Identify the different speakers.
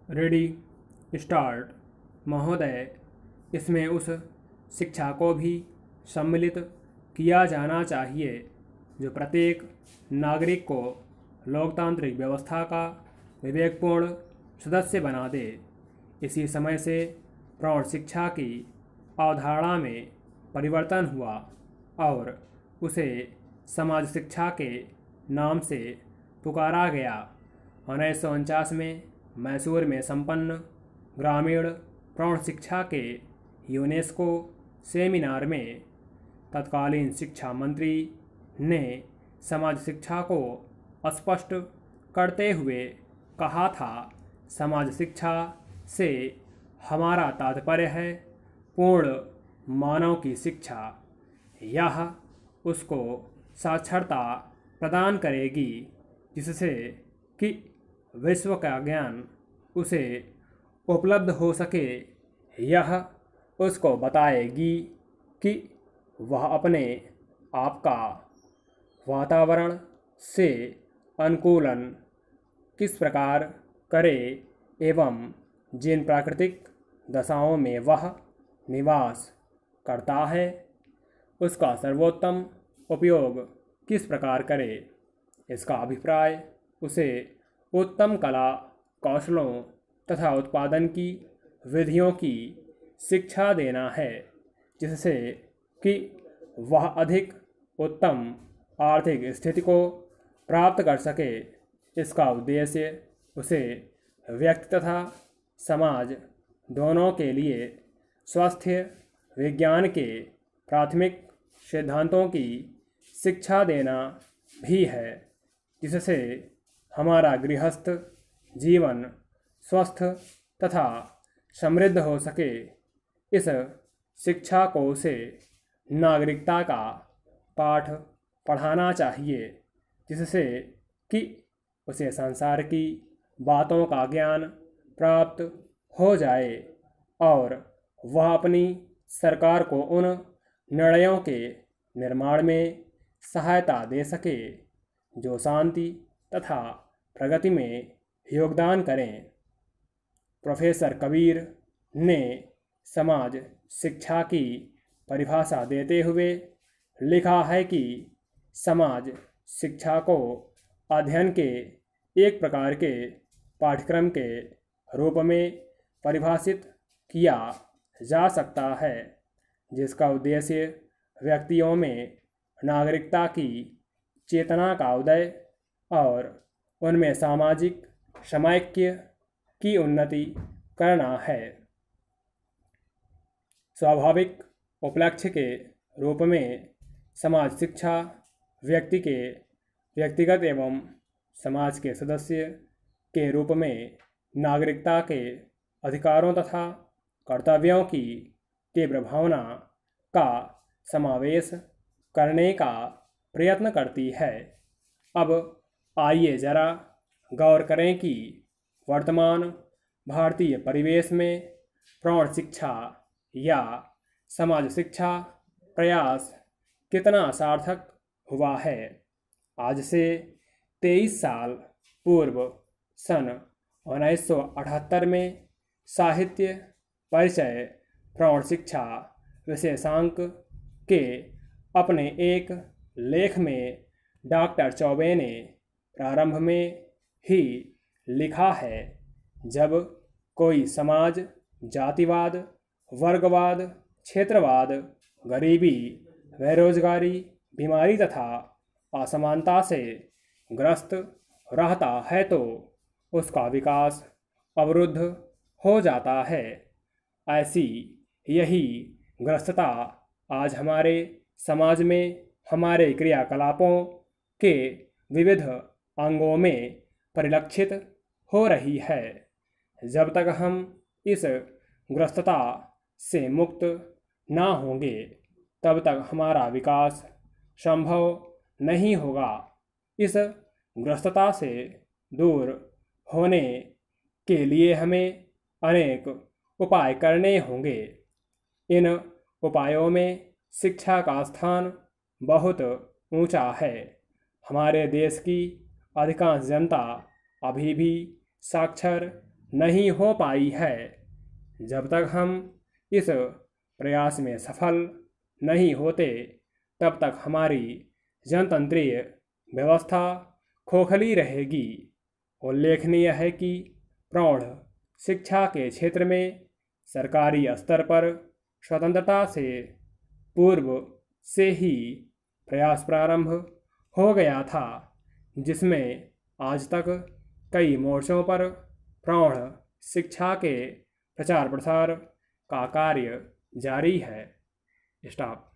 Speaker 1: Ready start. महोदय, इसमें उस शिक्षा को भी सम्मिलित किया जाना चाहिए जो प्रत्येक नागरिक को लोकतांत्रिक व्यवस्था का विवेकपूर्ण सदस्य बना दे। इसी समय से प्रौढ़ शिक्षा की अवधारणा में परिवर्तन हुआ और उसे समाज शिक्षा के नाम से पुकारा गया। 1949 में मैसूर में संपन्न ग्रामीण प्रौढ़ शिक्षा के यूनेस्को सेमिनार में तत्कालीन शिक्षा मंत्री ने समाज शिक्षा को स्पष्ट करते हुए कहा था, समाज शिक्षा से हमारा तात्पर्य है पूर्ण मानव की शिक्षा। यह उसको साक्षरता प्रदान करेगी जिससे कि विश्व का ज्ञान उसे उपलब्ध हो सके। यह उसको बताएगी कि वह अपने आप का वातावरण से अनुकूलन किस प्रकार करे एवं जिन प्राकृतिक दशाओं में वह निवास करता है उसका सर्वोत्तम उपयोग किस प्रकार करे। इसका अभिप्राय उसे उत्तम कला कौशलों तथा उत्पादन की विधियों की शिक्षा देना है जिससे कि वह अधिक उत्तम आर्थिक स्थिति को प्राप्त कर सके। इसका उद्देश्य उसे व्यक्ति तथा समाज दोनों के लिए स्वास्थ्य विज्ञान के प्राथमिक सिद्धांतों की शिक्षा देना भी है जिससे हमारा गृहस्थ जीवन स्वस्थ तथा समृद्ध हो सके। इस शिक्षा को उसे नागरिकता का पाठ पढ़ाना चाहिए जिससे कि उसे संसार की बातों का ज्ञान प्राप्त हो जाए और वह अपनी सरकार को उन निर्णयों के निर्माण में सहायता दे सके जो शांति तथा प्रगति में योगदान करें। प्रोफेसर कबीर ने समाज शिक्षा की परिभाषा देते हुए लिखा है कि समाज शिक्षा को अध्ययन के एक प्रकार के पाठ्यक्रम के रूप में परिभाषित किया जा सकता है जिसका उद्देश्य व्यक्तियों में नागरिकता की चेतना का उदय और उनमें सामाजिक समाख्य की उन्नति करना है। स्वाभाविक उपलक्ष्य के रूप में समाज शिक्षा व्यक्ति के व्यक्तिगत एवं समाज के सदस्य के रूप में नागरिकता के अधिकारों तथा कर्तव्यों की तीव्र भावना का समावेश करने का प्रयत्न करती है। अब आइए जरा गौर करें कि वर्तमान भारतीय परिवेश में प्रौढ़ शिक्षा या समाज शिक्षा प्रयास कितना सार्थक हुआ है। आज से 23 साल पूर्व सन 1978 में साहित्य परिचय प्रौढ़ शिक्षा विशेषांक के अपने एक लेख में डॉक्टर चौबे ने प्रारंभ में ही लिखा है, जब कोई समाज जातिवाद, वर्गवाद, क्षेत्रवाद, गरीबी, बेरोजगारी, बीमारी तथा असमानता से ग्रस्त रहता है तो उसका विकास अवरुद्ध हो जाता है। ऐसी यही ग्रस्तता आज हमारे समाज में हमारे क्रियाकलापों के विविध अंगों में परिलक्षित हो रही है। जब तक हम इस ग्रस्तता से मुक्त ना होंगे तब तक हमारा विकास संभव नहीं होगा। इस ग्रस्तता से दूर होने के लिए हमें अनेक उपाय करने होंगे। इन उपायों में शिक्षा का स्थान बहुत ऊंचा है। हमारे देश की अधिकांश जनता अभी भी साक्षर नहीं हो पाई है। जब तक हम इस प्रयास में सफल नहीं होते तब तक हमारी जनतंत्रीय व्यवस्था खोखली रहेगी। उल्लेखनीय है कि प्रौढ़ शिक्षा के क्षेत्र में सरकारी स्तर पर स्वतंत्रता से पूर्व से ही प्रयास प्रारंभ हो गया था, जिसमें आज तक कई मोर्चों पर प्रौढ़ शिक्षा के प्रचार प्रसार का कार्य जारी है। स्टॉप।